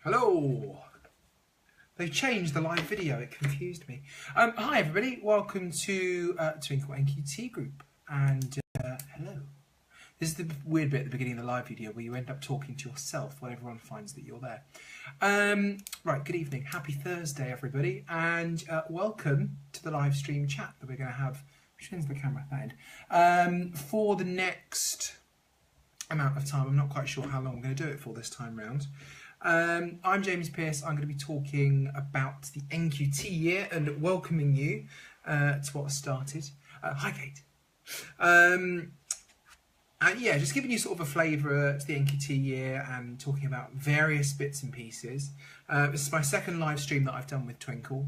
Hello. They've changed the live video. It confused me. Hi everybody. Welcome to Twinkl Nqt group. And hello. This is the weird bit at the beginning of the live video where you end up talking to yourself when everyone finds that you're there. Right. Good evening. Happy Thursday, everybody, and welcome to the live stream chat that we're going to have. Which ends the camera? That end. For the next amount of time. I'm not quite sure how long I'm going to do it for this time round. I'm James Pearce. I'm going to be talking about the Nqt year and welcoming you to what started. Hi, Kate. And yeah, just giving you sort of a flavour to the Nqt year and talking about various bits and pieces. This is my second live stream that I've done with Twinkl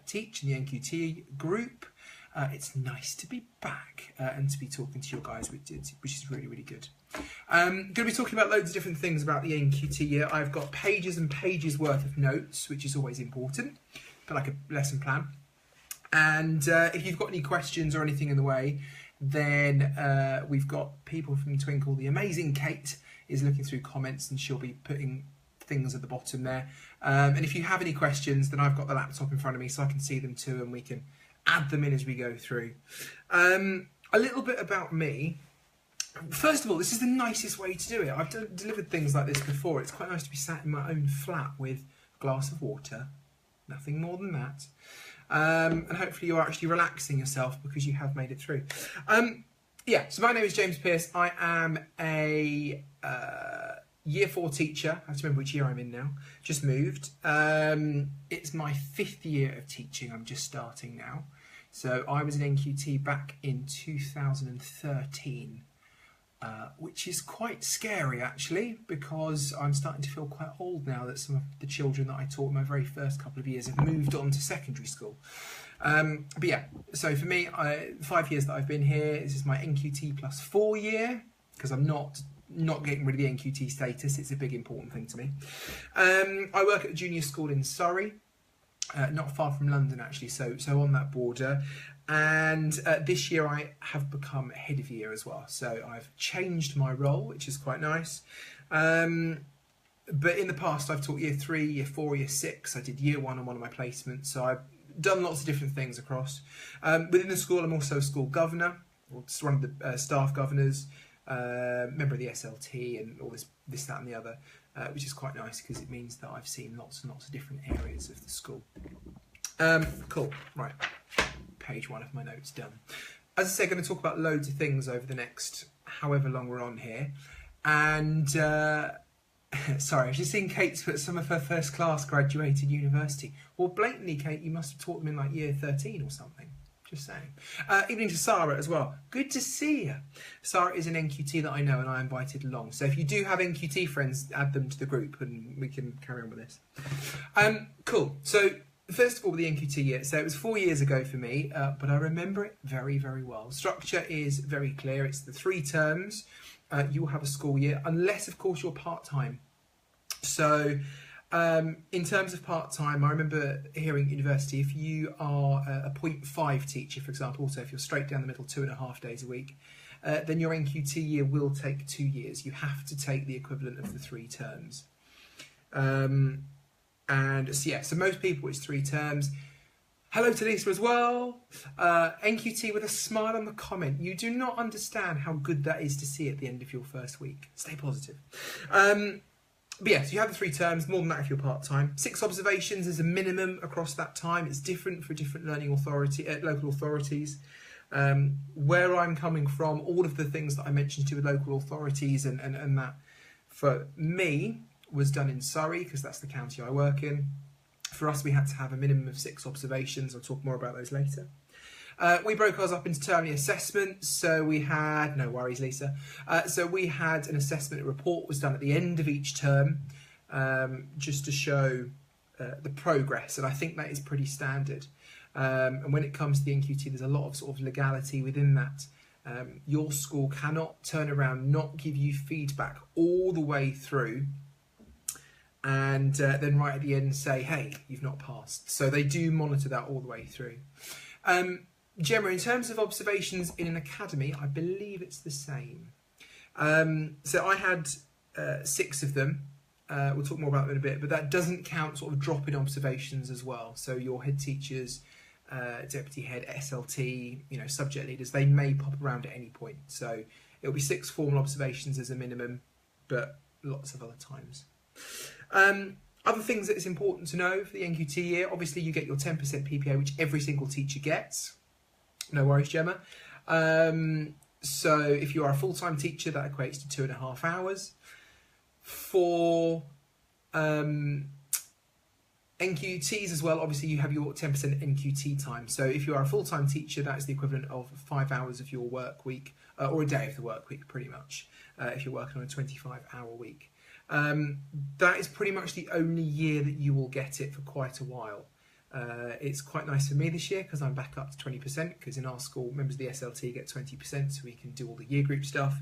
Teach in the Nqt group. It's nice to be back and to be talking to you guys, which is really, really good. Going to be talking about loads of different things about the Nqt year. I've got pages and pages worth of notes, which is always important, but like a lesson plan. And if you've got any questions or anything in the way, then we've got people from Twinkl. The amazing Kate is looking through comments and she'll be putting things at the bottom there. And if you have any questions, then I've got the laptop in front of me so I can see them too and we can add them in as we go through. A little bit about me. First of all, this is the nicest way to do it. I've delivered things like this before. It's quite nice to be sat in my own flat with a glass of water. Nothing more than that. And hopefully you're actually relaxing yourself because you have made it through. Yeah, so my name is James Pearce. I am a Year 4 teacher. I have to remember which year I'm in now. Just moved. It's my 5th year of teaching. I'm just starting now. So I was in Nqt back in 2013. Which is quite scary actually, because I'm starting to feel quite old now that some of the children that I taught in my very first couple of years have moved on to secondary school. But yeah, so for me, 5 years that I've been here, this is my Nqt plus 4 year, because I'm not getting rid of the Nqt status. It's a big important thing to me. I work at a junior school in Surrey, not far from London actually, so on that border. And this year I have become head of year as well. So I've changed my role, which is quite nice. But in the past I've taught year 3, year 4, year 6. I did year 1 on one of my placements. So I've done lots of different things across. Within the school I'm also a school governor, or one of the staff governors, member of the SLT and all this, that and the other, which is quite nice because it means that I've seen lots and lots of different areas of the school. Cool, right. Page 1 of my notes done. As I say, I'm going to talk about loads of things over the next however long we're on here. And sorry, I've just seen Kate's put some of her first class graduated university. Well, blatantly, Kate, you must have taught them in like year 13 or something. Just saying. Evening to Sarah as well. Good to see you. Sarah is an Nqt that I know and I invited along. So if you do have Nqt friends, add them to the group and we can carry on with this. Cool. So first of all, the Nqt year. So it was 4 years ago for me, but I remember it very, very well. Structure is very clear. It's the 3 terms. You will have a school year, unless, of course, you're part-time. So in terms of part-time, I remember hearing at university, if you are a 0.5 teacher, for example, so if you're straight down the middle 2.5 days a week, then your Nqt year will take 2 years. You have to take the equivalent of the 3 terms. And so, yeah, so most people it's 3 terms. Hello to Lisa as well. Nqt with a smile on the comment. You do not understand how good that is to see at the end of your first week. Stay positive. But yeah, so you have the 3 terms, more than that if you're part-time. 6 observations is a minimum across that time. It's different for different learning authority, local authorities. Where I'm coming from, all of the things that I mentioned to with local authorities and that, for me, was done in Surrey because that's the county I work in. For us, we had to have a minimum of 6 observations. I'll talk more about those later. We broke ours up into termly assessments. So we had, no worries, Lisa. So we had an assessment report was done at the end of each term, just to show the progress. And I think that is pretty standard. And when it comes to the Nqt, there's a lot of sort of legality within that. Your school cannot turn around, not give you feedback all the way through, and then right at the end say, hey, you've not passed. So they do monitor that all the way through. Gemma, in terms of observations in an academy, I believe it's the same. So I had 6 of them. We'll talk more about that in a bit, but that doesn't count sort of drop-in observations as well. So your head teachers, deputy head, SLT, subject leaders, they may pop around at any point. So it'll be 6 formal observations as a minimum, but lots of other times. Other things that it's important to know for the NQT year, obviously you get your 10% PPA, which every single teacher gets. No worries, Gemma. So if you are a full-time teacher, that equates to 2.5 hours. For NQTs as well, obviously you have your 10% NQT time. So if you are a full-time teacher, that is the equivalent of 5 hours of your work week, or a day of the work week, pretty much, if you're working on a 25-hour week. That is pretty much the only year that you will get it for quite a while. It's quite nice for me this year because I'm back up to 20%, because in our school, members of the SLT get 20%, so we can do all the year group stuff.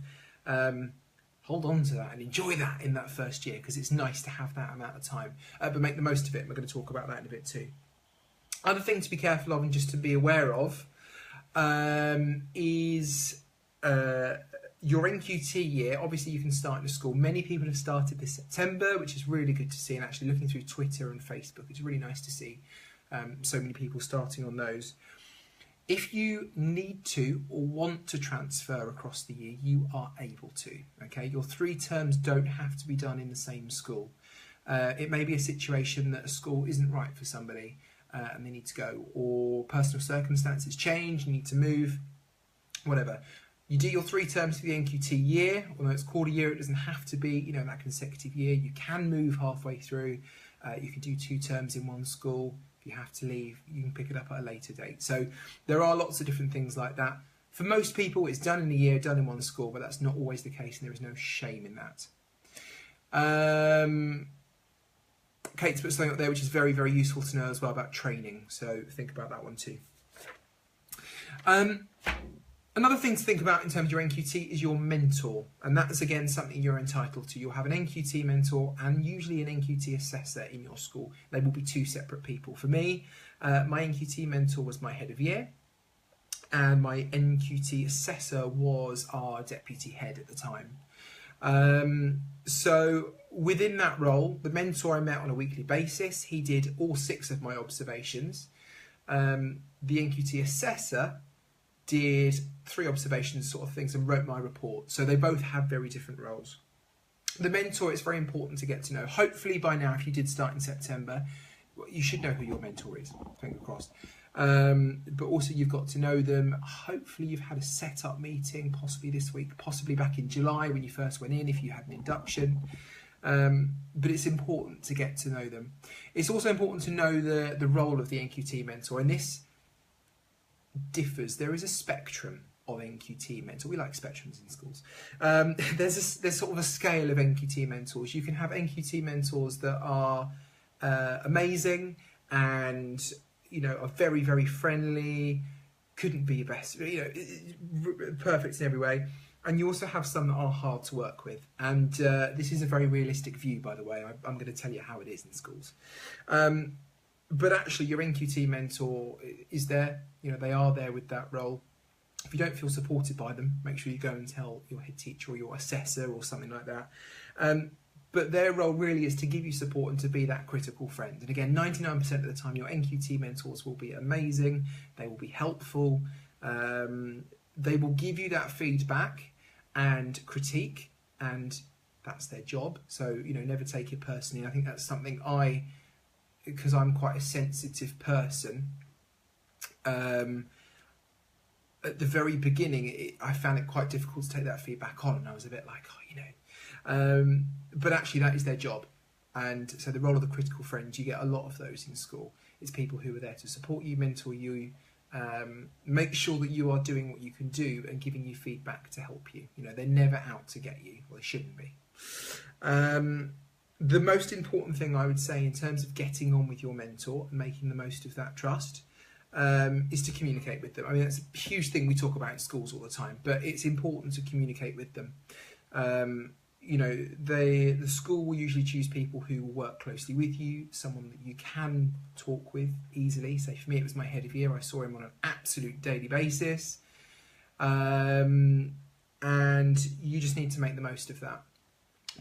Hold on to that and enjoy that in that first year, because it's nice to have that amount of time, but make the most of it, and we're going to talk about that in a bit too. Other thing to be careful of and just to be aware of is your NQT year. Obviously you can start in a school. Many people have started this September, which is really good to see, and actually looking through Twitter and Facebook, it's really nice to see so many people starting on those. If you need to or want to transfer across the year, you are able to. Okay, your 3 terms don't have to be done in the same school. It may be a situation that a school isn't right for somebody and they need to go, or personal circumstances change, you need to move, whatever. You do your 3 terms for the NQT year, although it's called a year, it doesn't have to be, that consecutive year. You can move halfway through. You can do 2 terms in one school. If you have to leave, you can pick it up at a later date. So there are lots of different things like that. For most people, it's done in a year, done in one school, but that's not always the case, and there is no shame in that. Kate's put something up there which is very, very useful to know as well about training, so think about that one too. Another thing to think about in terms of your NQT is your mentor, and that's again something you're entitled to. You'll have an NQT mentor and usually an NQT assessor in your school. They will be 2 separate people. For me, my NQT mentor was my head of year, and my NQT assessor was our deputy head at the time. So within that role, the mentor I met on a weekly basis. He did all 6 of my observations. The NQT assessor did 3 observations sort of things and wrote my report. So they both have very different roles. The mentor, it's very important to get to know. Hopefully by now, if you did start in September, you should know who your mentor is, fingers crossed. But also you've got to know them. Hopefully you've had a set-up meeting, possibly this week, possibly back in July when you first went in, if you had an induction. But it's important to get to know them. It's also important to know the role of the NQT mentor, and this differs. There is a spectrum of NQT mentor. We like spectrums in schools. There's sort of a scale of NQT mentors. You can have NQT mentors that are amazing and are very, very friendly, couldn't be your best, perfect in every way. And you also have some that are hard to work with. And this is a very realistic view, by the way. I'm going to tell you how it is in schools. But actually, your NQT mentor is there. They are there with that role. If you don't feel supported by them, make sure you go and tell your head teacher or your assessor or something like that. But their role really is to give you support and to be that critical friend. And again, 99% of the time, your NQT mentors will be amazing. They will be helpful. They will give you that feedback and critique, and that's their job. So, never take it personally. I think that's something because I'm quite a sensitive person, at the very beginning, I found it quite difficult to take that feedback on, and I was a bit like, but actually that is their job. And so the role of the critical friend, you get a lot of those in school. It's people who are there to support you, mentor you, make sure that you are doing what you can do and giving you feedback to help you. They're never out to get you. Well, they shouldn't be. The most important thing I would say in terms of getting on with your mentor and making the most of that trust is to communicate with them. I mean, that's a huge thing we talk about in schools all the time, but it's important to communicate with them. The school will usually choose people who will work closely with you, someone that you can talk with easily. So for me, it was my head of year. I saw him on an absolute daily basis. And you just need to make the most of that.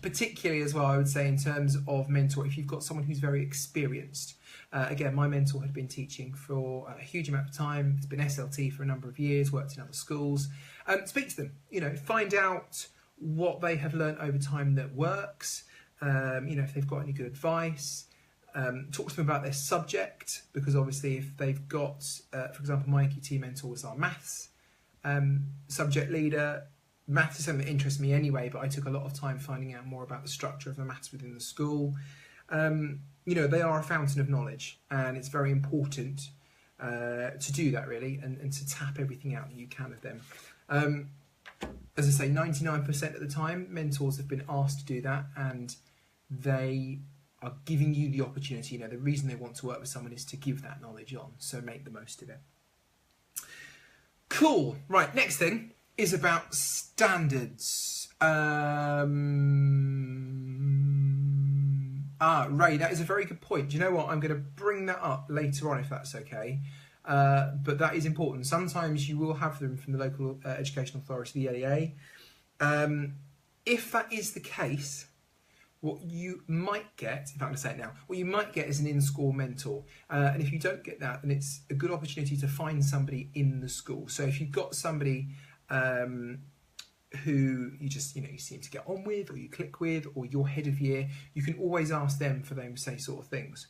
particularly as well, I would say in terms of mentor, if you've got someone who's very experienced. Again, my mentor had been teaching for a huge amount of time. It's been SLT for a number of years, worked in other schools. Speak to them, find out what they have learned over time that works. If they've got any good advice. Talk to them about their subject, because obviously if they've got, for example, my Nqt mentor was our maths subject leader. Maths is something that interests me anyway, but I took a lot of time finding out more about the structure of the maths within the school. They are a fountain of knowledge, and it's very important to do that really, and to tap everything out that you can of them. As I say, 99% of the time, mentors have been asked to do that, and they are giving you the opportunity. The reason they want to work with someone is to give that knowledge on, so make the most of it. Cool. Right, next thing is about standards. Ray, that is a very good point. Do you know what? I'm going to bring that up later on if that's okay. But that is important. Sometimes you will have them from the local education authority, the LEA. If that is the case, what you might get, if I'm going to say it now, what you might get is an in-school mentor. And if you don't get that, then it's a good opportunity to find somebody in the school. So if you've got somebody who you just, you seem to get on with, or you click with, or your head of year, you can always ask them for those same sort of things.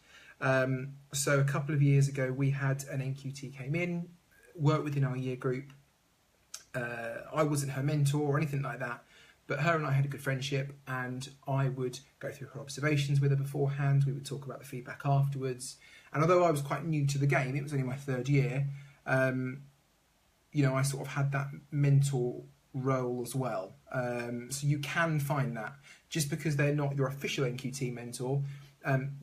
So a couple of years ago, we had an NQT came in, worked within our year group. I wasn't her mentor or anything like that, but her and I had a good friendship, and I would go through her observations with her beforehand. We would talk about the feedback afterwards. And although I was quite new to the game, it was only my third year, I sort of had that mentor role as well. So you can find that. Just because they're not your official NQT mentor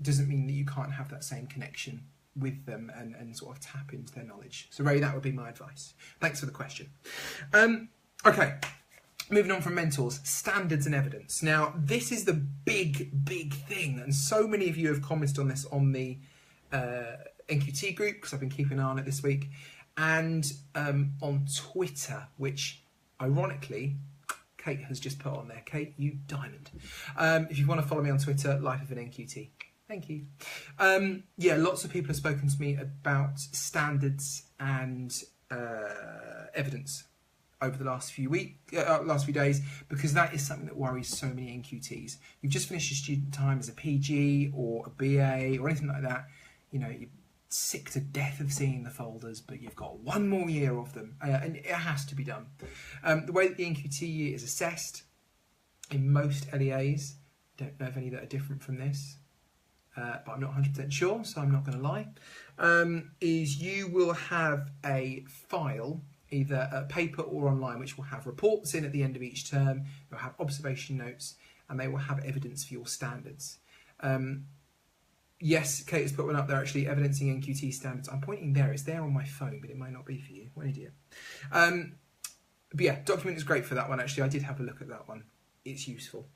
doesn't mean that you can't have that same connection with them and sort of tap into their knowledge. So Ray, that would be my advice. Thanks for the question. Okay, moving on from mentors, standards and evidence. Now, this is the big thing, and so many of you have commented on this on the NQT group, because I've been keeping an eye on it this week, and on Twitter, which ironically Kate has just put on there. Kate, you diamond. If you want to follow me on Twitter, Life of an NQT. Thank you. Yeah, lots of people have spoken to me about standards and evidence over the last few days, because that is something that worries so many NQTs. You've just finished your student time as a PG or a BA or anything like that. You're sick to death of seeing the folders, but you've got one more year of them, and it has to be done. The way that the NQT year is assessed in most LEAs, don't know of any that are different from this, but I'm not 100% sure, so I'm not going to lie, is you will have a file, either a paper or online, which will have reports in at the end of each term, they'll have observation notes, and they will have evidence for your standards. Yes, Kate has put one up there actually, evidencing NQT standards. I'm pointing there, it's there on my phone, but it might not be for you. What an idiot. But yeah, document is great for that one actually. I did have a look at that one. It's useful.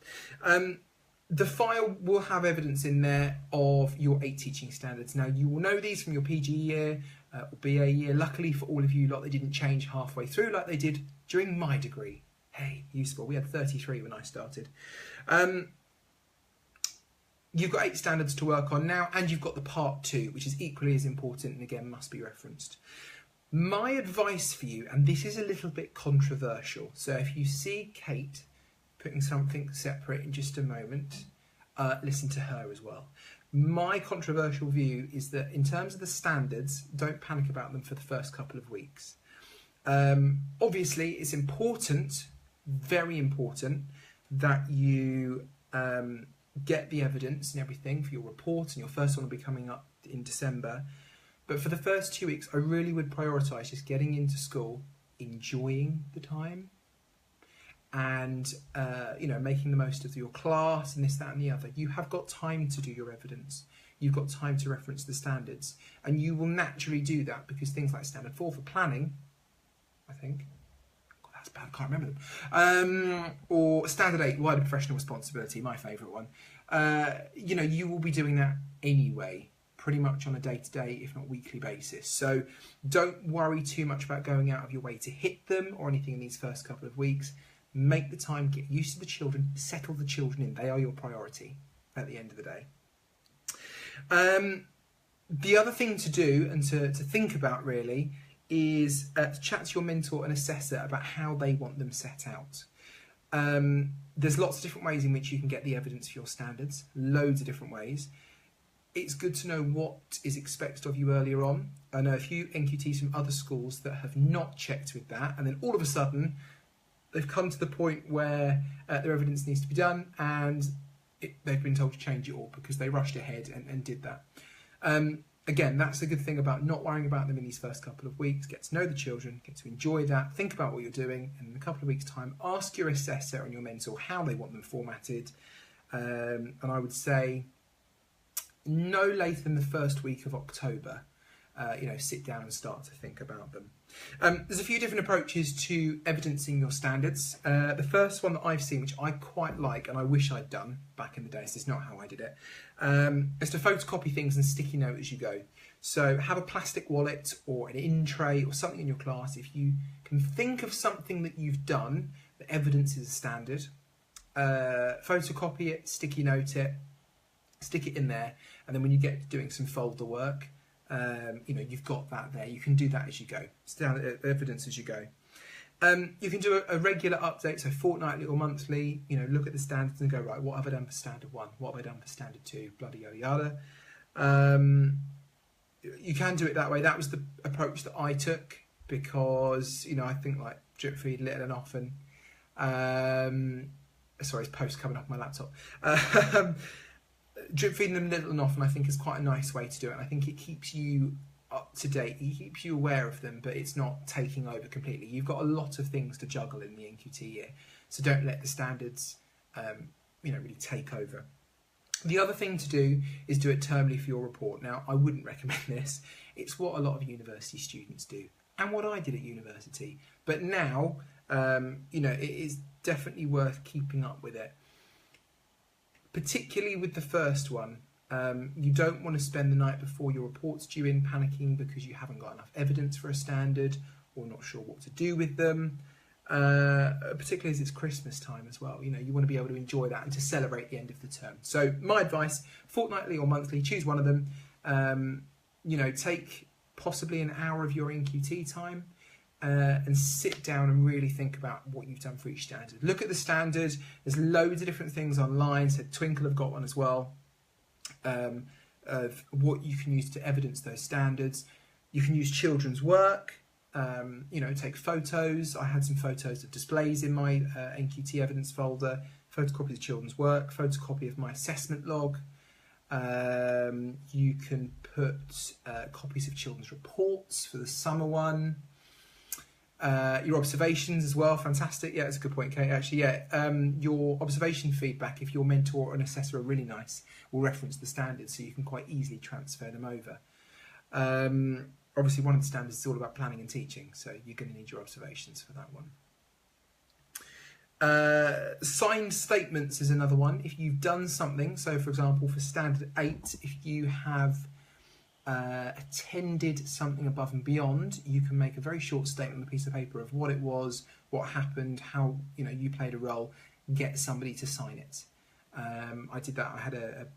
The file will have evidence in there of your 8 teaching standards. Now, you will know these from your PG year or BA year. Luckily for all of you lot, they didn't change halfway through like they did during my degree. Hey, useful. We had 33 when I started. You've got 8 standards to work on now, and you've got the part 2, which is equally as important and again must be referenced. My advice for you, and this is a little bit controversial, so if you see Kate putting something separate in just a moment, listen to her as well. My controversial view is that in terms of the standards, don't panic about them for the first couple of weeks. Obviously, it's important, very important, that you get the evidence and everything for your report, and your first one will be coming up in December. But for the first 2 weeks, I really would prioritise just getting into school, enjoying the time, and making the most of your class and this, that and the other. You have got time to do your evidence. You've got time to reference the standards, and you will naturally do that because things like standard 4 for planning, I think, God, that's bad, I can't remember them, or standard 8, wider professional responsibility, my favourite one. You will be doing that anyway, pretty much on a day-to-day, if not weekly basis. So don't worry too much about going out of your way to hit them or anything in these first couple of weeks. Make the time, get used to the children, settle the children in. They are your priority at the end of the day. The other thing to do and to think about really is to chat to your mentor and assessor about how they want them set out. There's lots of different ways in which you can get the evidence for your standards, loads of different ways. It's good to know what is expected of you earlier on. I know a few NQTs from other schools that have not checked with that, and then all of a sudden they've come to the point where their evidence needs to be done, and they've been told to change it all because they rushed ahead and did that. Again, that's a good thing about not worrying about them in these first couple of weeks. Get to know the children, get to enjoy that, think about what you're doing, and in a couple of weeks' time, ask your assessor and your mentor how they want them formatted. And I would say no later than the first week of October, sit down and start to think about them. There's a few different approaches to evidencing your standards. The first one that I've seen, which I quite like and I wish I'd done back in the day, so it's not how I did it, is to photocopy things and sticky note as you go. So have a plastic wallet or an in tray or something in your class. If you can think of something that you've done that evidences a standard, photocopy it, sticky note it, stick it in there, and then when you get to doing some folder work, you've got that there. You can do that as you go. Standard evidence as you go. You can do a regular update, so fortnightly or monthly. Look at the standards and go, right, what have I done for standard 1? What have I done for standard 2? Bloody yada yada. You can do it that way. That was the approach that I took because I think like drip feed little and often. Sorry, it's post coming off my laptop. Drip feeding them little and often I think is quite a nice way to do it. And I think it keeps you up to date, it keeps you aware of them, but it's not taking over completely. You've got a lot of things to juggle in the NQT year, so don't let the standards really take over. The other thing to do is do it termly for your report. Now, I wouldn't recommend this. It's what a lot of university students do and what I did at university. But now, it is definitely worth keeping up with it. Particularly with the first one, you don't want to spend the night before your report's due in panicking because you haven't got enough evidence for a standard or not sure what to do with them, particularly as it's Christmas time as well. You want to be able to enjoy that and to celebrate the end of the term. So my advice, fortnightly or monthly, choose one of them. Take possibly an hour of your NQT time and sit down and really think about what you've done for each standard. Look at the standard. There's loads of different things online. So Twinkl have got one as well, of what you can use to evidence those standards. You can use children's work, take photos. I had some photos of displays in my NQT evidence folder, photocopy of children's work, photocopy of my assessment log. You can put copies of children's reports for the summer one. Your observations as well, fantastic. Yeah, that's a good point, Kate. Actually, your observation feedback, if your mentor or an assessor are really nice, will reference the standards, so you can quite easily transfer them over. Obviously, one of the standards is all about planning and teaching, so you're going to need your observations for that one. Signed statements is another one. If you've done something, so for example, for standard 8, if you have attended something above and beyond, you can make a very short statement on a piece of paper of what it was, what happened, how you played a role, get somebody to sign it. I did that. I had a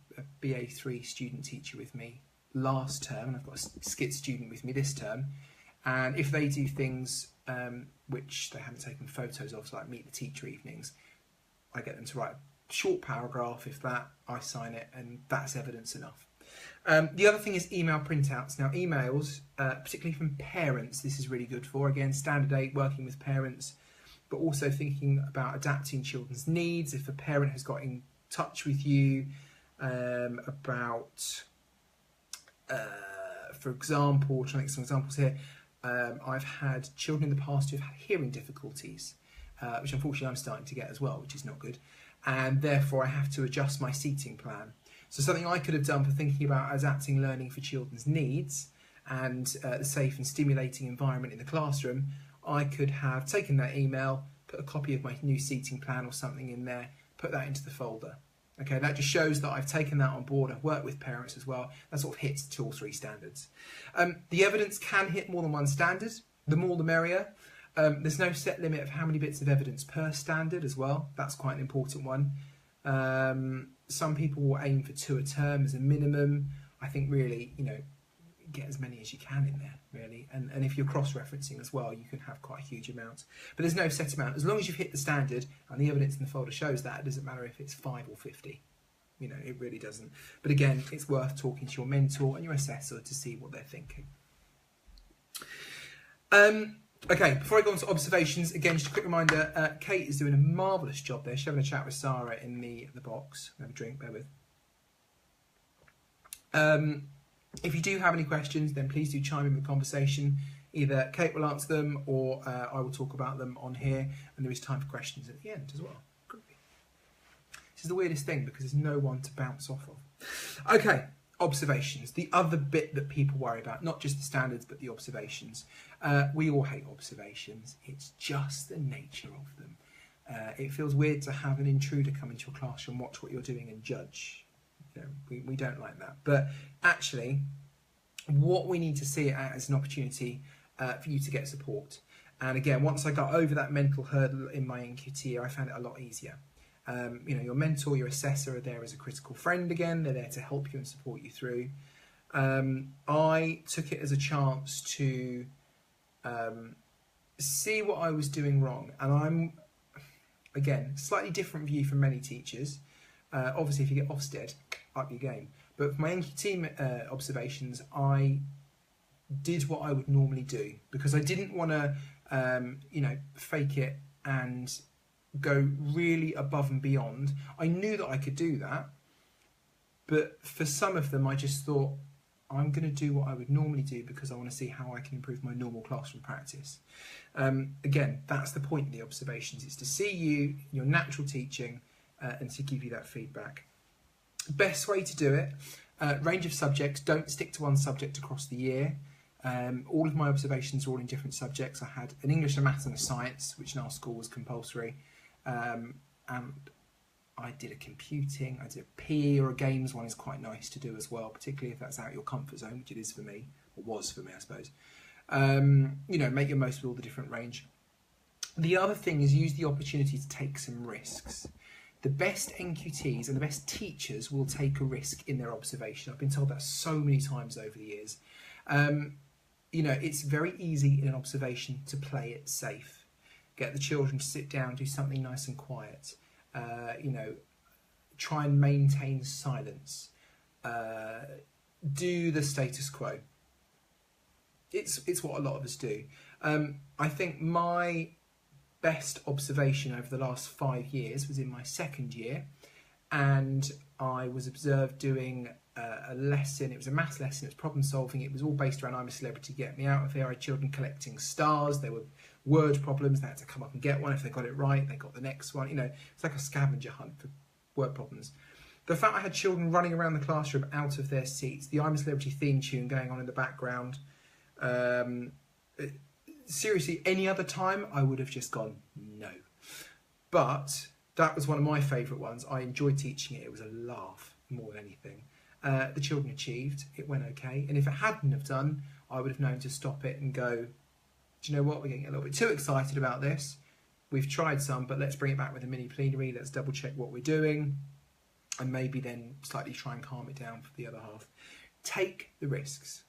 BA3 student teacher with me last term, and I've got a skit student with me this term, and if they do things which they haven't taken photos of, so like meet the teacher evenings, I get them to write a short paragraph. If that, I sign it, and that's evidence enough. The other thing is email printouts. Now emails, particularly from parents, this is really good for, again, standard 8, working with parents, but also thinking about adapting children's needs. If a parent has got in touch with you about, for example, trying to think some examples here, I've had children in the past who have had hearing difficulties, which unfortunately I'm starting to get as well, which is not good, and therefore I have to adjust my seating plan. So something I could have done for thinking about adapting learning for children's needs and the safe and stimulating environment in the classroom, I could have taken that email, put a copy of my new seating plan or something in there, put that into the folder. Okay, that just shows that I've taken that on board. I've worked with parents as well. That sort of hits 2 or 3 standards. The evidence can hit more than one standard. The more the merrier. There's no set limit of how many bits of evidence per standard as well. That's quite an important one. Some people will aim for 2 a term as a minimum. I think really, get as many as you can in there, really. And if you're cross-referencing as well, you can have quite a huge amount. But there's no set amount. As long as you've hit the standard and the evidence in the folder shows that, it doesn't matter if it's 5 or 50. It really doesn't. But again, it's worth talking to your mentor and your assessor to see what they're thinking. Okay, before I go on to observations, again, just a quick reminder, Kate is doing a marvellous job there. She's having a chat with Sarah in the box. Have a drink, bear with. If you do have any questions, then please do chime in with the conversation. Either Kate will answer them or I will talk about them on here, and there is time for questions at the end as well. This is the weirdest thing because there's no one to bounce off of. Okay, observations. The other bit that people worry about, not just the standards, but the observations. We all hate observations. It's just the nature of them. It feels weird to have an intruder come into your classroom, watch what you're doing and judge. We don't like that. But actually, what we need to see it as an opportunity for you to get support. And again, once I got over that mental hurdle in my NQT year, I found it a lot easier. Your mentor, your assessor are there as a critical friend again. They're there to help you and support you through. I took it as a chance to see what I was doing wrong. And I'm, again, slightly different view from many teachers. Obviously, if you get Ofsted, up your game. But for my NQT observations, I did what I would normally do because I didn't want to, fake it and go really above and beyond. I knew that I could do that, but for some of them I just thought I'm going to do what I would normally do because I want to see how I can improve my normal classroom practice. Again, that's the point of the observations. It's to see you, your natural teaching, and to give you that feedback. Best way to do it, range of subjects. Don't stick to one subject across the year. All of my observations are all in different subjects. I had an English, a maths and a science, which in our school was compulsory. And I did a computing, I did a PE or a games one is quite nice to do as well, particularly if that's out your comfort zone, which it is for me, or was for me, I suppose. Make your most of all the different range. The other thing is use the opportunity to take some risks. The best NQTs and the best teachers will take a risk in their observation. I've been told that so many times over the years. It's very easy in an observation to play it safe. Get the children to sit down, do something nice and quiet. Try and maintain silence. Do the status quo. It's what a lot of us do. I think my best observation over the last 5 years was in my second year, and I was observed doing a lesson. It was a maths lesson, it was problem solving, it was all based around I'm a Celebrity, Get Me Out of Here. I had children collecting stars, there were word problems, they had to come up and get one. If they got it right, they got the next one. It's like a scavenger hunt for word problems. The fact I had children running around the classroom out of their seats, the I'm a Celebrity theme tune going on in the background, seriously, any other time I would have just gone no. But that was one of my favourite ones. I enjoyed teaching it. It was a laugh more than anything. The children achieved. It went okay. And if it hadn't have done, I would have known to stop it and go, do you know what? We're getting a little bit too excited about this. We've tried some, but let's bring it back with a mini plenary. Let's double check what we're doing. And maybe then slightly try and calm it down for the other half. Take the risks.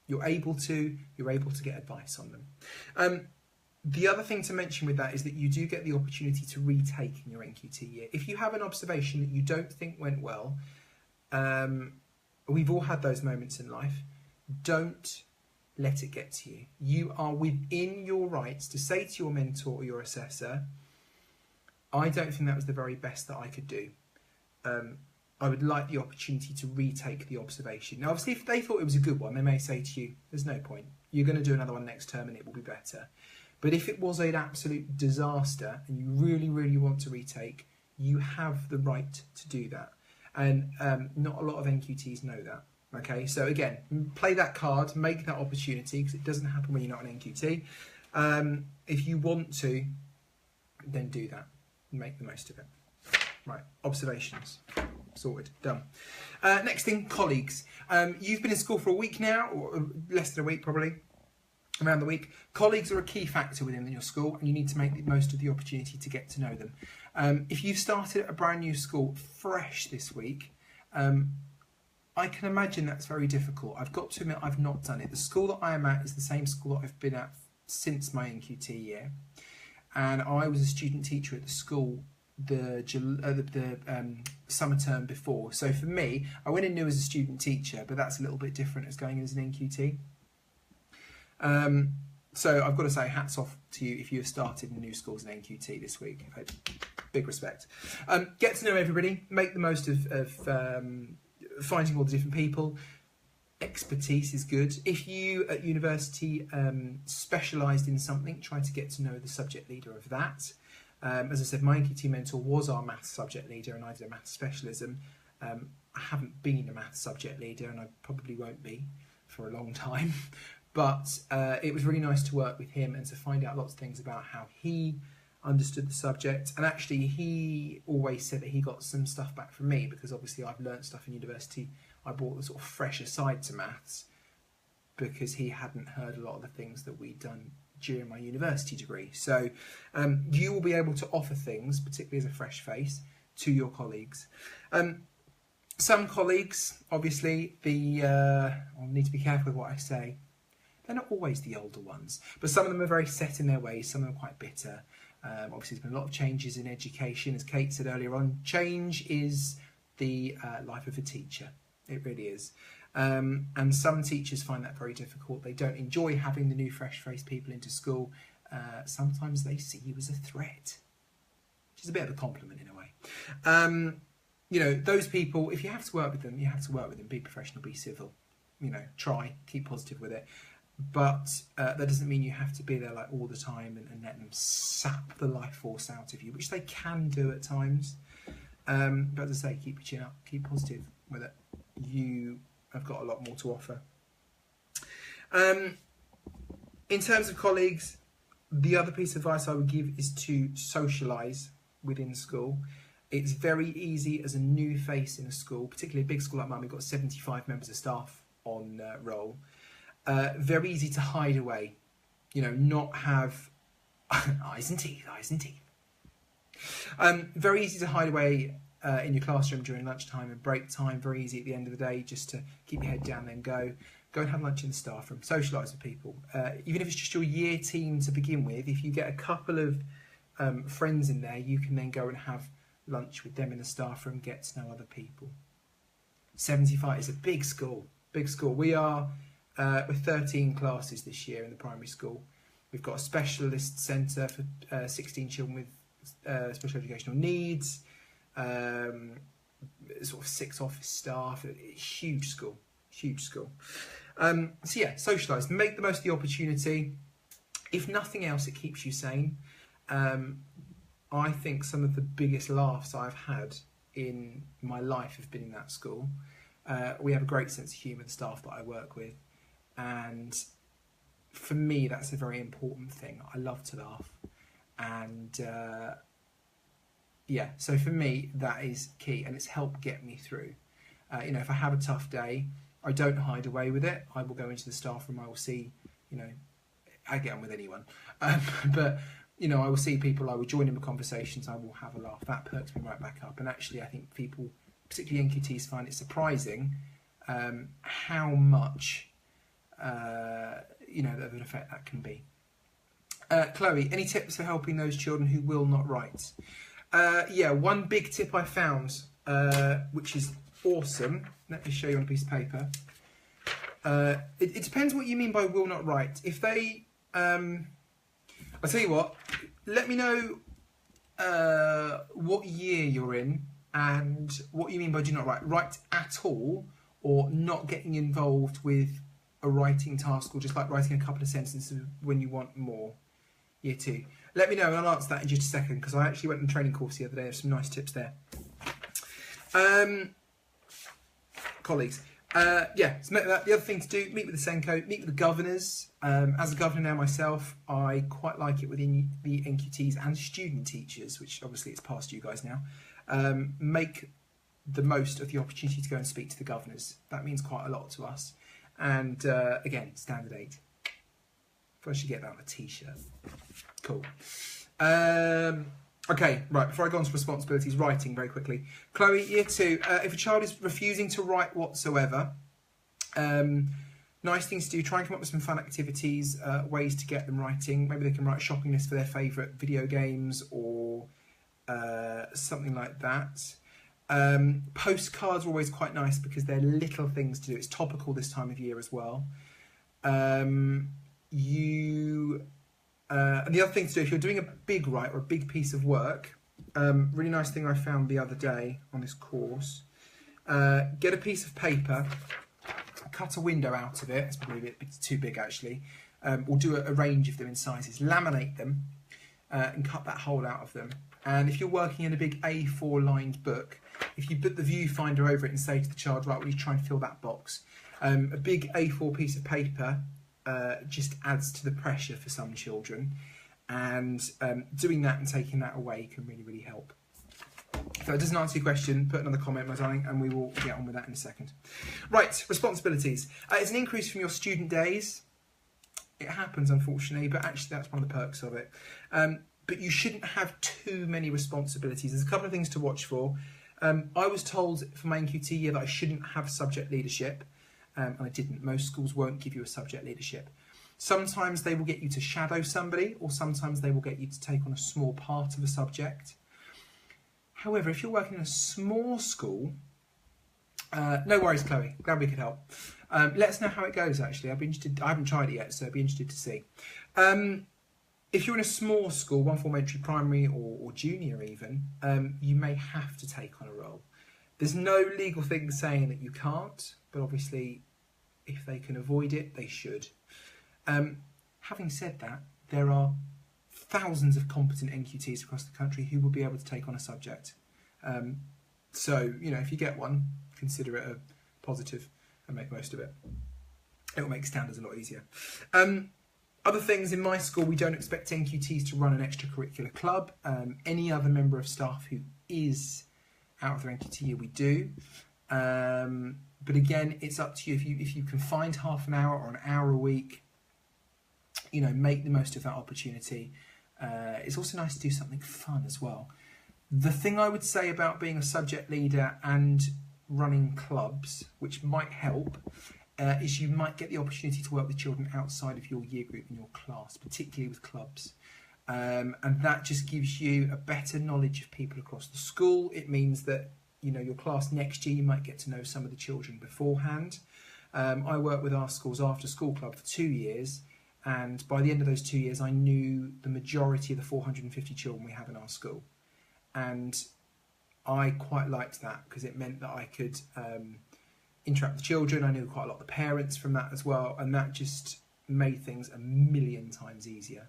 You're able to get advice on them. The other thing to mention with that is that you do get the opportunity to retake in your NQT year. If you have an observation that you don't think went well, we've all had those moments in life, don't let it get to you. You are within your rights to say to your mentor or your assessor, I don't think that was the very best that I could do. I would like the opportunity to retake the observation. Now, obviously, if they thought it was a good one, they may say to you, there's no point. You're going to do another one next term and it will be better. But if it was an absolute disaster and you really, really want to retake, you have the right to do that. And not a lot of NQTs know that. Okay, so again, play that card, make that opportunity, because it doesn't happen when you're not an NQT. If you want to, then do that. Make the most of it. Right, observations. Sorted, done. Next thing, colleagues. You've been in school for a week now, or less than a week probably. around the week. Colleagues are a key factor within your school, and you need to make the most of the opportunity to get to know them. If you've started at a brand new school fresh this week, I can imagine that's very difficult. I've got to admit I've not done it. The school that I am at is the same school that I've been at since my NQT year, and I was a student teacher at the school the summer term before. So for me, I went in new as a student teacher, but that's a little bit different as going in as an NQT. So I've got to say hats off to you if you have started in new schools in NQT this week. Big respect. Get to know everybody, make the most of finding all the different people. Expertise is good. If you at university specialised in something, try to get to know the subject leader of that. As I said, my Nqt mentor was our maths subject leader, and I did a maths specialism. I haven't been a maths subject leader, and I probably won't be for a long time. But it was really nice to work with him and to find out lots of things about how he understood the subject. And actually, he always said that he got some stuff back from me, because obviously I've learnt stuff in university. I brought the sort of fresher side to maths because he hadn't heard a lot of the things that we'd done during my university degree. So you will be able to offer things, particularly as a fresh face, to your colleagues. Some colleagues, obviously, I'll need to be careful with what I say. They're not always the older ones, but some of them are very set in their ways, some of them are quite bitter. Obviously, there's been a lot of changes in education. As Kate said earlier on, change is the life of a teacher. It really is. And some teachers find that very difficult. They don't enjoy having the new fresh-faced people into school. Sometimes they see you as a threat, which is a bit of a compliment in a way. You know, those people, if you have to work with them, you have to work with them. Be professional, be civil. You know, try, keep positive with it. But that doesn't mean you have to be there like all the time and let them sap the life force out of you, which they can do at times. But as I say, keep your chin up, keep positive with it. You have got a lot more to offer. In terms of colleagues, the other piece of advice I would give is to socialise within school. It's very easy as a new face in a school, particularly a big school like mine. We've got 75 members of staff on roll. Very easy to hide away, you know, not have eyes and teeth. Very easy to hide away in your classroom during lunchtime and break time. Very easy at the end of the day just to keep your head down, then go and have lunch in the staff room. Socialise with people, even if it's just your year team to begin with. If you get a couple of friends in there, you can then go and have lunch with them in the staff room, get to know other people. 75 is a big school. We are with 13 classes this year in the primary school. We've got a specialist centre for 16 children with special educational needs, sort of 6 office staff. Huge school. So yeah, socialise, make the most of the opportunity. If nothing else, it keeps you sane. I think some of the biggest laughs I've had in my life have been in that school. We have a great sense of humour, the staff that I work with. And for me, that's a very important thing. I love to laugh. And yeah, so for me, that is key. And it's helped get me through. You know, if I have a tough day, I don't hide away with it. I will go into the staff room. I will see, you know, I get on with anyone. But, you know, I will see people. I will join in the conversations. I will have a laugh. That perks me right back up. And actually, I think people, particularly NQTs, find it surprising how much... you know, of an effect that can be. Chloe, any tips for helping those children who will not write? Yeah, one big tip I found, which is awesome. Let me show you on a piece of paper. It depends what you mean by will not write. If they, I'll tell you what, let me know what year you're in and what you mean by do not write. Write at all, or not getting involved with a writing task, or just like writing a couple of sentences when you want more. Year 2. Let me know and I'll answer that in just a second, because I actually went on a training course the other day. There's some nice tips there. Colleagues. Yeah, so the other thing to do, meet with the Senko, meet with the governors. As a governor now myself, I quite like it within the NQTs and student teachers, which obviously it's past you guys now. Make the most of the opportunity to go and speak to the governors. That means quite a lot to us. And again, standard 8. I should get that on a t-shirt. Cool. Okay, right, before I go on to responsibilities, writing very quickly. Chloe, year 2, if a child is refusing to write whatsoever, nice things to do, try and come up with some fun activities, ways to get them writing. Maybe they can write a shopping list for their favourite video games or something like that. Postcards are always quite nice because they're little things to do. It's topical this time of year as well. And the other thing to do, if you're doing a big write or a big piece of work, really nice thing I found the other day on this course, get a piece of paper, cut a window out of it, it's probably a bit too big actually, or do a range of them in sizes, laminate them and cut that hole out of them. And if you're working in a big A4 lined book, if you put the viewfinder over it and say to the child, right, will you try and fill that box? A big A4 piece of paper just adds to the pressure for some children, and doing that and taking that away can really, really help. If that doesn't answer your question, put another comment, my darling, and we will get on with that in a second. Right, responsibilities. It's an increase from your student days. It happens, unfortunately, but actually that's one of the perks of it. But you shouldn't have too many responsibilities. There's a couple of things to watch for. I was told for my NQT year that I shouldn't have subject leadership. And I didn't. Most schools won't give you a subject leadership. Sometimes they will get you to shadow somebody, or sometimes they will get you to take on a small part of a subject. However, if you're working in a small school, no worries, Chloe. Glad we could help. Let us know how it goes, actually. I'd be interested. I haven't tried it yet, so I'd be interested to see. If you're in a small school, one form entry, primary or junior even, you may have to take on a role. There's no legal thing saying that you can't, but obviously if they can avoid it, they should. Having said that, there are thousands of competent NQTs across the country who will be able to take on a subject. So, you know, if you get one, consider it a positive and make most of it. It will make standards a lot easier. Other things, in my school, we don't expect NQTs to run an extracurricular club. Any other member of staff who is out of their NQT year, we do. But again, it's up to you. If you can find half an hour or an hour a week, you know, make the most of that opportunity. It's also nice to do something fun as well. The thing I would say about being a subject leader and running clubs, which might help, is you might get the opportunity to work with children outside of your year group and your class, particularly with clubs. And that just gives you a better knowledge of people across the school. It means that, you know, your class next year, you might get to know some of the children beforehand. I worked with our school's after school club for 2 years, and by the end of those 2 years, I knew the majority of the 450 children we have in our school. And I quite liked that because it meant that I could interact with the children. I knew quite a lot of the parents from that as well, and that just made things a million times easier.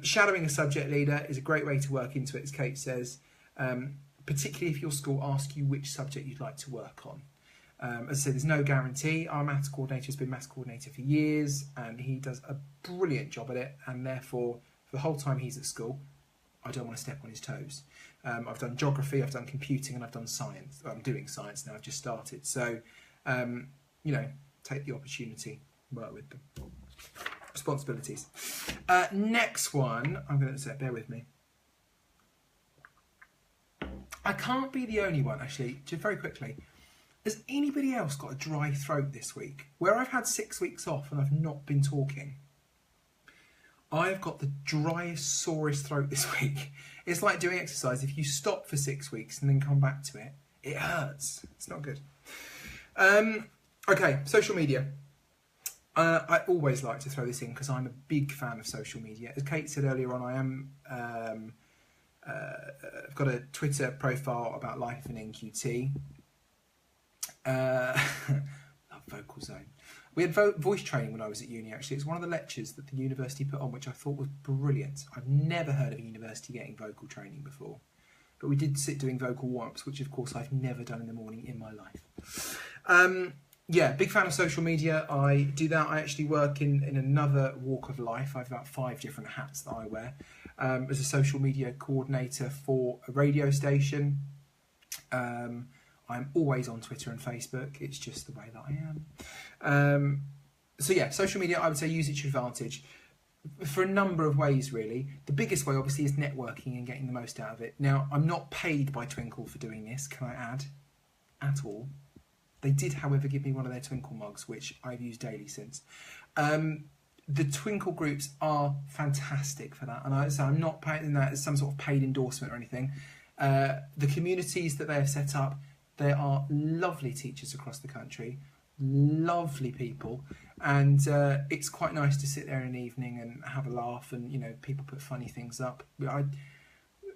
Shadowing a subject leader is a great way to work into it, as Kate says, particularly if your school asks you which subject you'd like to work on. As I said, there's no guarantee. Our maths coordinator has been maths coordinator for years, and he does a brilliant job at it, and therefore, for the whole time he's at school, I don't want to step on his toes. I've done geography, I've done computing, and I've done science. I'm doing science now, I've just started. So, you know, take the opportunity, work with them. Responsibilities. Next one, I'm going to say, bear with me. I can't be the only one, actually, just very quickly. Has anybody else got a dry throat this week? Where I've had 6 weeks off and I've not been talking, I've got the driest, sorest throat this week. It's like doing exercise. If you stop for 6 weeks and then come back to it, it hurts. It's not good. Okay, social media. I always like to throw this in because I'm a big fan of social media. As Kate said earlier on, I've got a Twitter profile about life in NQT. Love Vocal Zone. We had voice training when I was at uni, actually. It's one of the lectures that the university put on, which I thought was brilliant. I've never heard of a university getting vocal training before. But we did sit doing vocal warm-ups, which of course I've never done in the morning in my life. Yeah, big fan of social media. I do that. I actually work in another walk of life. I have about 5 different hats that I wear. As a social media coordinator for a radio station. I'm always on Twitter and Facebook. It's just the way that I am. So yeah, social media, I would say use it to your advantage. for a number of ways, really. The biggest way, obviously, is networking and getting the most out of it. Now, I'm not paid by Twinkl for doing this, can I add, at all. They did, however, give me one of their Twinkl mugs, which I've used daily since. The Twinkl groups are fantastic for that, and I'm not paying that as some sort of paid endorsement or anything. The communities that they have set up, there are lovely teachers across the country, lovely people, and it's quite nice to sit there in an evening and have a laugh, and people put funny things up.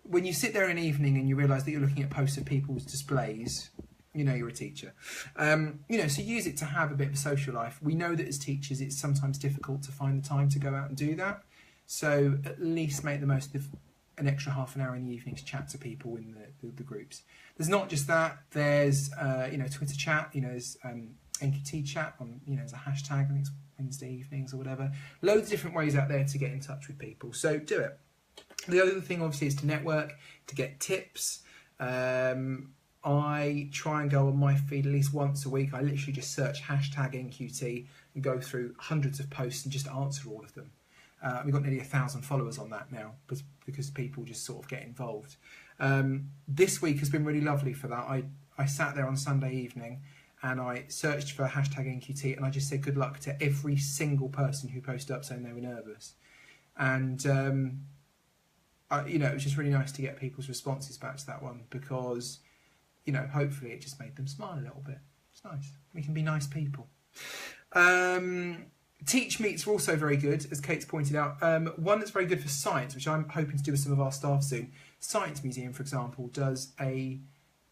When you sit there in an evening and you realise that you're looking at posts of people's displays, you're a teacher. So use it to have a bit of a social life. We know that as teachers it's sometimes difficult to find the time to go out and do that, so at least make the most of an extra half an hour in the evening to chat to people in the groups. There's not just that, there's Twitter chat, there's Nqt chat on, there's a hashtag, I think it's Wednesday evenings or whatever. Loads of different ways out there to get in touch with people, so do it. The other thing obviously is to network, to get tips. I try and go on my feed at least once a week. I literally just search hashtag Nqt and go through hundreds of posts and just answer all of them. We've got nearly 1,000 followers on that now because people just sort of get involved. This week has been really lovely for that. I sat there on Sunday evening and I searched for hashtag Nqt and I just said good luck to every single person who posted up saying they were nervous. And it was just really nice to get people's responses back to that one because hopefully it just made them smile a little bit. It's nice. We can be nice people. Teach meets are also very good, as Kate's pointed out. One that's very good for science, which I'm hoping to do with some of our staff soon. Science Museum, for example, does they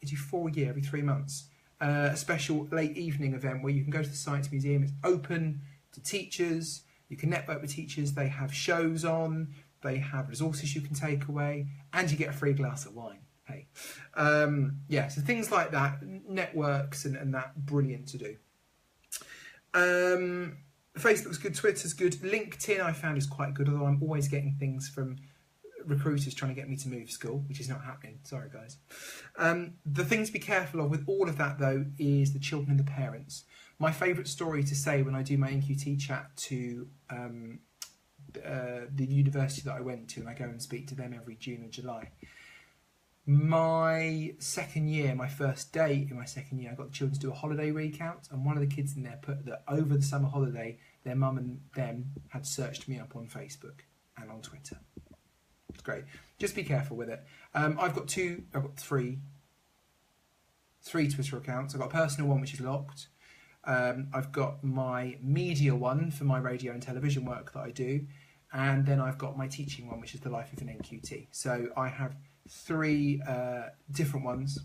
do 4 a year, every 3 months, a special late evening event where you can go to the Science Museum. It's open to teachers. You can network with teachers. They have shows on. They have resources you can take away, and you get a free glass of wine. Hey, so things like that, networks and that, brilliant to do. Facebook's good, Twitter's good, LinkedIn I found is quite good, although I'm always getting things from recruiters trying to get me to move school, which is not happening, sorry guys. The thing to be careful of with all of that though is the children and the parents. My favourite story to say when I do my Nqt chat to the university that I went to, and I go and speak to them every June and July. My second year, my first day in my second year, I got the children to do a holiday recount, and one of the kids in there put that over the summer holiday, their mum and them had searched me up on Facebook and on Twitter. It's great. Just be careful with it. I've got three Twitter accounts. I've got a personal one which is locked. I've got my media one for my radio and television work that I do, and then I've got my teaching one, which is the life of an Nqt. So I have 3 different ones,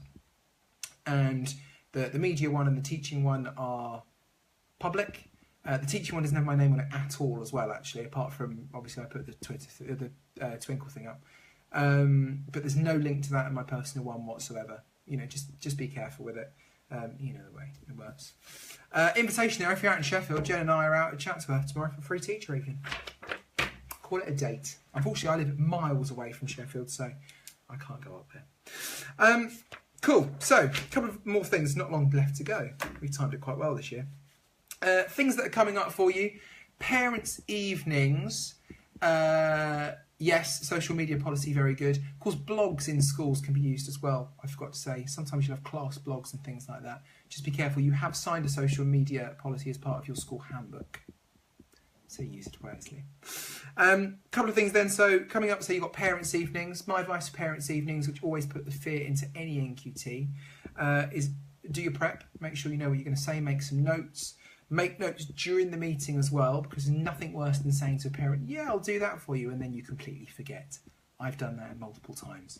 and the media one and the teaching one are public. The teaching one doesn't have my name on it at all as well, actually, apart from obviously I put the Twinkl thing up, but there's no link to that in my personal one whatsoever. Just be careful with it. The way it works. Invitation there, if you're out in Sheffield, Jen and I are out at Chatsworth tomorrow for free teacher evening. Call it a date. Unfortunately I live miles away from Sheffield, so I can't go up there. Cool, so a couple of more things, not long left to go. We timed it quite well this year. Things that are coming up for you. Parents' evenings. Yes, social media policy, very good. Of course, blogs in schools can be used as well, I forgot to say. Sometimes you'll have class blogs and things like that. Just be careful, you have signed a social media policy as part of your school handbook. So use it wisely. Couple of things then. So coming up, so you've got parents' evenings. My advice for parents' evenings, which always put the fear into any Nqt, is do your prep. Make sure you know what you're going to say. Make some notes. Make notes during the meeting as well, because there's nothing worse than saying to a parent, yeah, I'll do that for you, and then you completely forget. I've done that multiple times.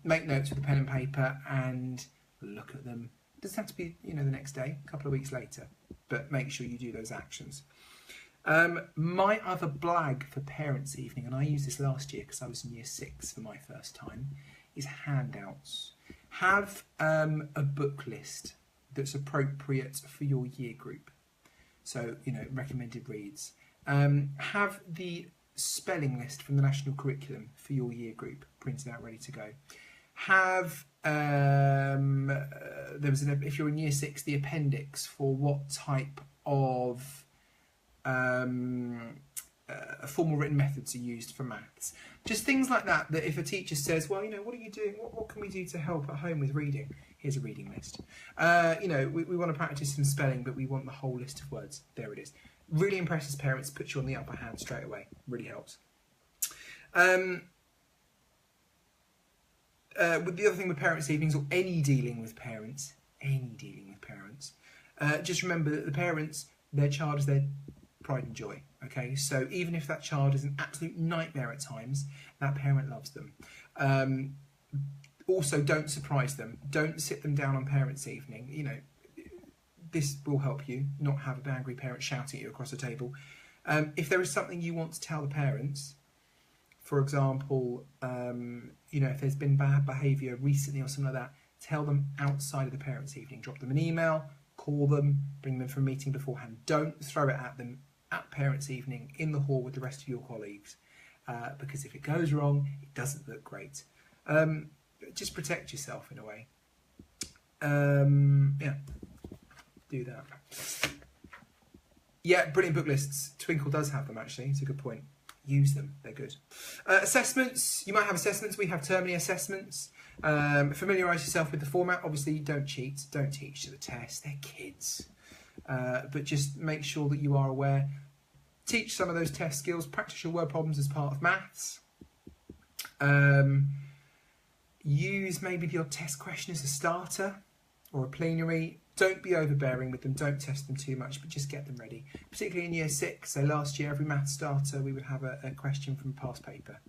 Make notes with a pen and paper and look at them. It doesn't have to be, the next day, a couple of weeks later, but make sure you do those actions. My other blag for parents' evening, and I used this last year because I was in year 6 for my first time, is handouts. Have a book list that's appropriate for your year group. So, recommended reads. Have the spelling list from the national curriculum for your year group printed out, ready to go. Have, if you're in year 6, the appendix for what type of formal written methods are used for maths. Just things like that, that if a teacher says, well, you know, what are you doing? What can we do to help at home with reading? Here's a reading list. You know, we want to practice some spelling, but we want the whole list of words. There it is. Really impresses parents, puts you on the upper hand straight away. Really helps. With the other thing with parents' evenings, or any dealing with parents, just remember that the parents, their child is their pride and joy. Okay, so even if that child is an absolute nightmare at times, that parent loves them. Also, don't surprise them. Don't sit them down on parents' evening. You know, this will help you not have an angry parent shouting at you across the table. If there is something you want to tell the parents, for example, you know, if there's been bad behaviour recently or something like that, tell them outside of the parents' evening. Drop them an email, call them, bring them for a meeting beforehand. Don't throw it at them at parents' evening in the hall with the rest of your colleagues, because if it goes wrong, it doesn't look great. Just protect yourself in a way. Yeah, do that. Yeah, brilliant book lists. Twinkl does have them, actually. It's a good point. Use them, they're good. Assessments, you might have assessments. We have termly assessments. Familiarise yourself with the format. Obviously, don't cheat, don't teach to the test. They're kids. But just make sure that you are aware. Teach some of those test skills. Practice your word problems as part of maths. Use maybe your test question as a starter or a plenary. Don't be overbearing with them. Don't test them too much, but just get them ready. Particularly in year 6. So last year, every maths starter, we would have a question from past paper.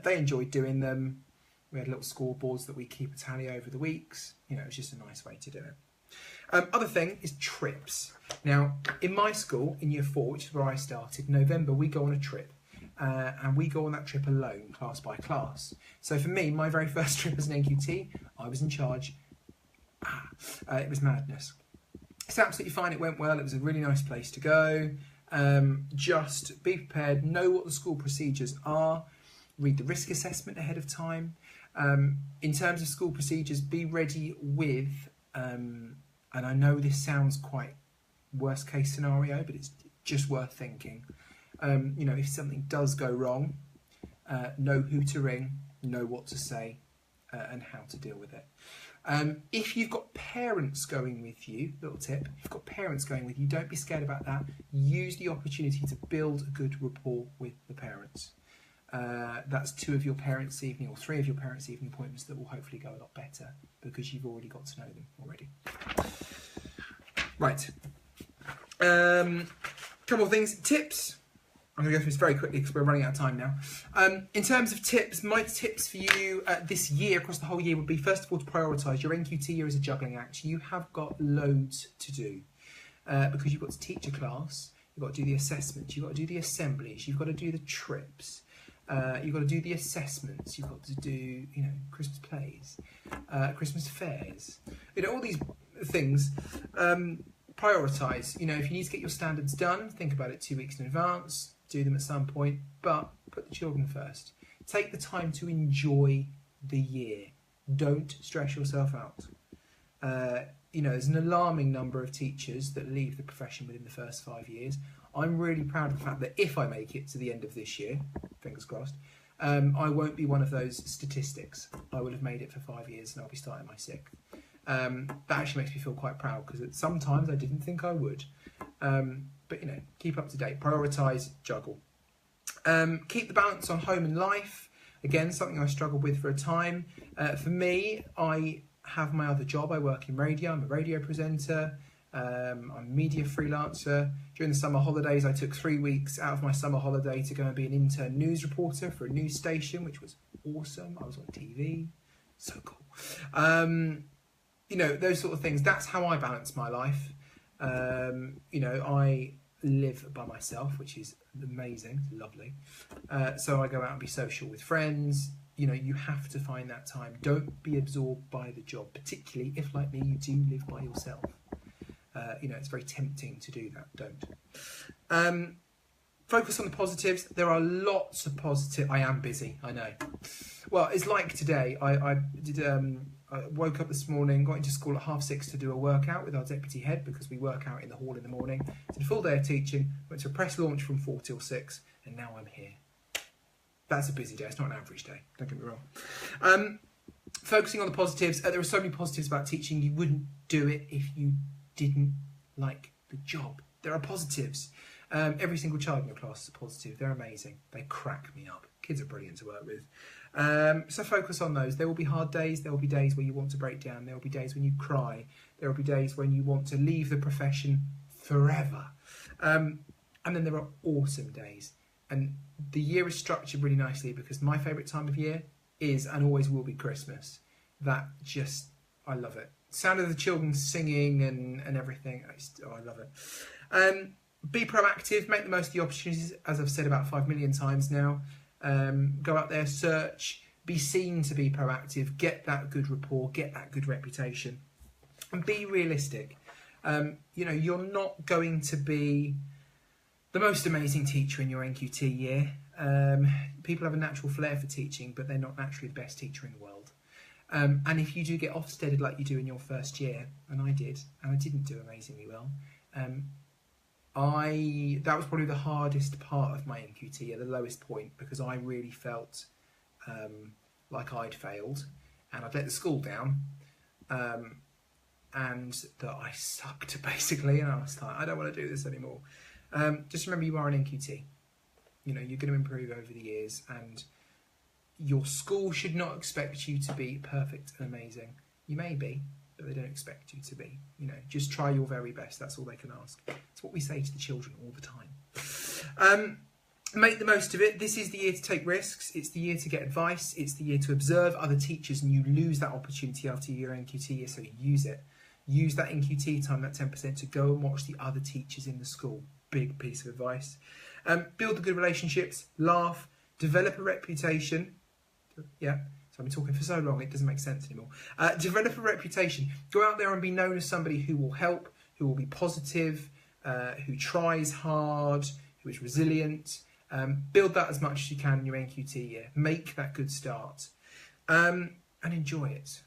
They enjoyed doing them. We had little scoreboards that we keep a tally over the weeks. You know, it's just a nice way to do it. Other thing is trips. Now, in my school, in year 4, which is where I started, November, we go on a trip. And we go on that trip alone, class by class. So for me, my very first trip as an NQT, I was in charge. It was madness. It's absolutely fine, it went well, it was a really nice place to go. Just be prepared, know what the school procedures are, read the risk assessment ahead of time. In terms of school procedures, be ready with, and I know this sounds quite worst case scenario, but it's just worth thinking. You know, if something does go wrong, know who to ring, know what to say, and how to deal with it. If you've got parents going with you, little tip, if you've got parents going with you, don't be scared about that. Use the opportunity to build a good rapport with the parents. That's 2 of your parents' evening or 3 of your parents' evening appointments that will hopefully go a lot better because you've already got to know them already. Right. Couple of things. Tips. I'm going to go through this very quickly because we're running out of time now. In terms of tips, my tips for you this year, across the whole year, would be, first of all, to prioritise. Your NQT year is a juggling act. You have got loads to do because you've got to teach a class, you've got to do the assessments, you've got to do the assemblies, you've got to do the trips, you've got to do the assessments, you've got to do, you know, Christmas plays, Christmas fairs, you know, all these things. Prioritise. You know, if you need to get your standards done, think about it 2 weeks in advance. Do them at some point, but put the children first. Take the time to enjoy the year. Don't stress yourself out. You know, there's an alarming number of teachers that leave the profession within the first 5 years. I'm really proud of the fact that if I make it to the end of this year, fingers crossed, I won't be one of those statistics. I will have made it for 5 years and I'll be starting my 6th. That actually makes me feel quite proud because sometimes I didn't think I would. But, you know, keep up to date, prioritise, juggle. Keep the balance on home and life. Again, something I struggled with for a time. For me, I have my other job. I work in radio. I'm a radio presenter. I'm a media freelancer. During the summer holidays, I took 3 weeks out of my summer holiday to go and be an intern news reporter for a news station, which was awesome. I was on TV. So cool. You know, those sort of things. That's how I balance my life. You know, I live by myself, which is amazing, lovely. So I go out and be social with friends. You know, you have to find that time. Don't be absorbed by the job, particularly if, like me, you do live by yourself. You know, it's very tempting to do that. Don't. Focus on the positives. There are lots of positive. I am busy, I know. Well, it's like today. I did I woke up this morning, got into school at 6:30 to do a workout with our deputy head because we work out in the hall in the morning. Did a full day of teaching, went to a press launch from 4 till 6, and now I'm here. That's a busy day. It's not an average day. Don't get me wrong. Focusing on the positives. There are so many positives about teaching. You wouldn't do it if you didn't like the job. There are positives. Every single child in your class is a positive. They're amazing. They crack me up. Kids are brilliant to work with. So focus on those. There will be hard days. There will be days where you want to break down. There will be days when you cry. There will be days when you want to leave the profession forever. And then there are awesome days. And the year is structured really nicely because my favourite time of year is and always will be Christmas. That just, I love it. Sound of the children singing and everything. I love it. Be proactive, make the most of the opportunities, as I've said about 5 million times now. Go out there, search, be seen to be proactive, get that good rapport, get that good reputation, and be realistic. You know, you're not going to be the most amazing teacher in your NQT year. People have a natural flair for teaching, but they're not naturally the best teacher in the world. And if you do get Ofsteded like you do in your first year, and I did, and I didn't do amazingly well, that was probably the hardest part of my NQT year, the lowest point, because I really felt like I'd failed, and I'd let the school down, and that I sucked, basically, and I was like, I don't want to do this anymore. Just remember, you are an NQT. You know, you're going to improve over the years, and your school should not expect you to be perfect and amazing. You may be, but they don't expect you to be. You know, just try your very best. That's all they can ask. It's what we say to the children all the time. Make the most of it. This is the year to take risks. It's the year to get advice. It's the year to observe other teachers, and you lose that opportunity after your NQT year, so use it. Use that NQT time, that 10%, to go and watch the other teachers in the school. Big piece of advice. Build the good relationships, laugh, develop a reputation. Yeah, so I've been talking for so long, it doesn't make sense anymore. Develop a reputation. Go out there and be known as somebody who will help, who will be positive, who tries hard, who is resilient. Build that as much as you can in your NQT year. Make that good start. And enjoy it.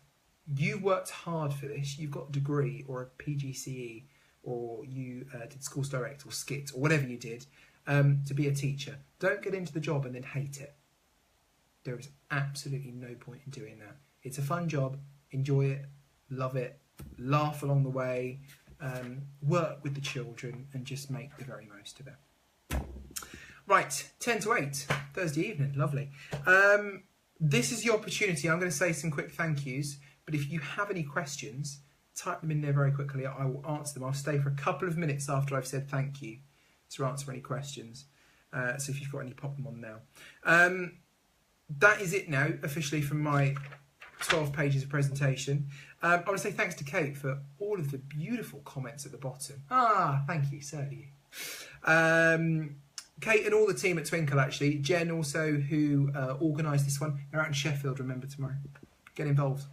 You worked hard for this. You've got a degree or a PGCE, or you did Schools Direct or SKIT or whatever you did to be a teacher. Don't get into the job and then hate it. There is absolutely no point in doing that. It's a fun job. Enjoy it. Love it. Laugh along the way. Work with the children and just make the very most of it. Right, 10 to 8, Thursday evening. Lovely. This is your opportunity. I'm going to say some quick thank yous, but if you have any questions, type them in there very quickly. I will answer them. I'll stay for a couple of minutes after I've said thank you to answer any questions. So if you've got any, pop them on now. That is it now, officially, from my 12 pages of presentation. I want to say thanks to Kate for all of the beautiful comments at the bottom. Thank you, so do you. Kate and all the team at Twinkl, actually. Jen also, who organised this one. They're out in Sheffield, remember, tomorrow. Get involved.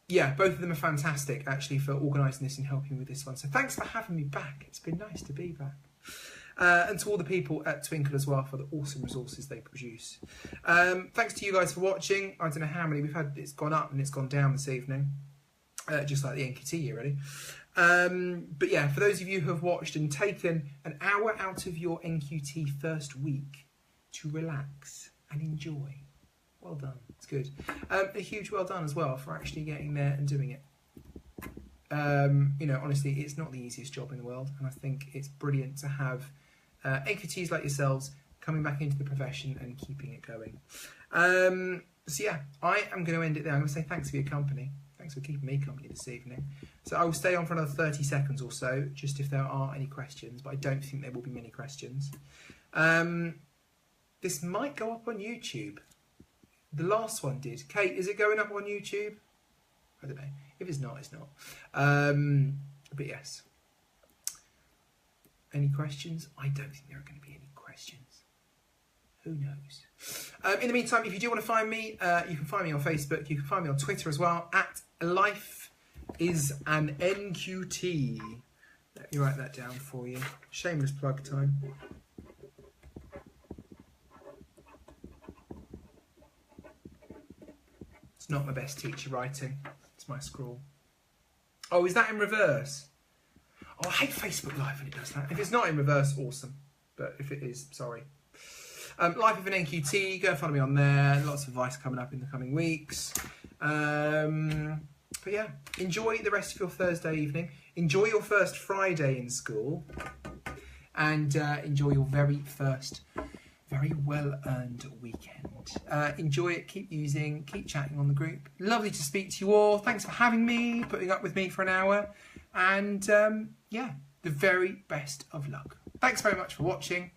Yeah, both of them are fantastic, actually, for organising this and helping with this one. So thanks for having me back. It's been nice to be back. And to all the people at Twinkl as well for the awesome resources they produce. Thanks to you guys for watching. I don't know how many we've had. It's gone up and it's gone down this evening. Just like the NQT year, really. But yeah, for those of you who have watched and taken an hour out of your NQT first week to relax and enjoy, well done. It's good. A huge well done as well for actually getting there and doing it. You know, honestly, it's not the easiest job in the world, and I think it's brilliant to have NQTs like yourselves coming back into the profession and keeping it going. So yeah, I am going to end it there. I'm going to say thanks for your company. Thanks for keeping me company this evening. So I will stay on for another 30 seconds or so, just if there are any questions, but I don't think there will be many questions. This might go up on YouTube. The last one did. Kate, is it going up on YouTube? I don't know. If it's not, it's not. But yes. Any questions? I don't think there are going to be any questions. Who knows? In the meantime, if you do want to find me, you can find me on Facebook. You can find me on Twitter as well, at Life is an NQT. Let me write that down for you. Shameless plug time. It's not my best teacher writing. It's my scrawl. Oh, is that in reverse? Oh, I hate Facebook Live when it does that. If it's not in reverse, awesome. But if it is, sorry. Life of an NQT, go follow me on there. Lots of advice coming up in the coming weeks. But yeah, enjoy the rest of your Thursday evening. Enjoy your first Friday in school. And enjoy your very first, very well-earned weekend. Enjoy it, keep using, keep chatting on the group. Lovely to speak to you all. Thanks for having me, putting up with me for an hour. And yeah, the very best of luck. Thanks very much for watching.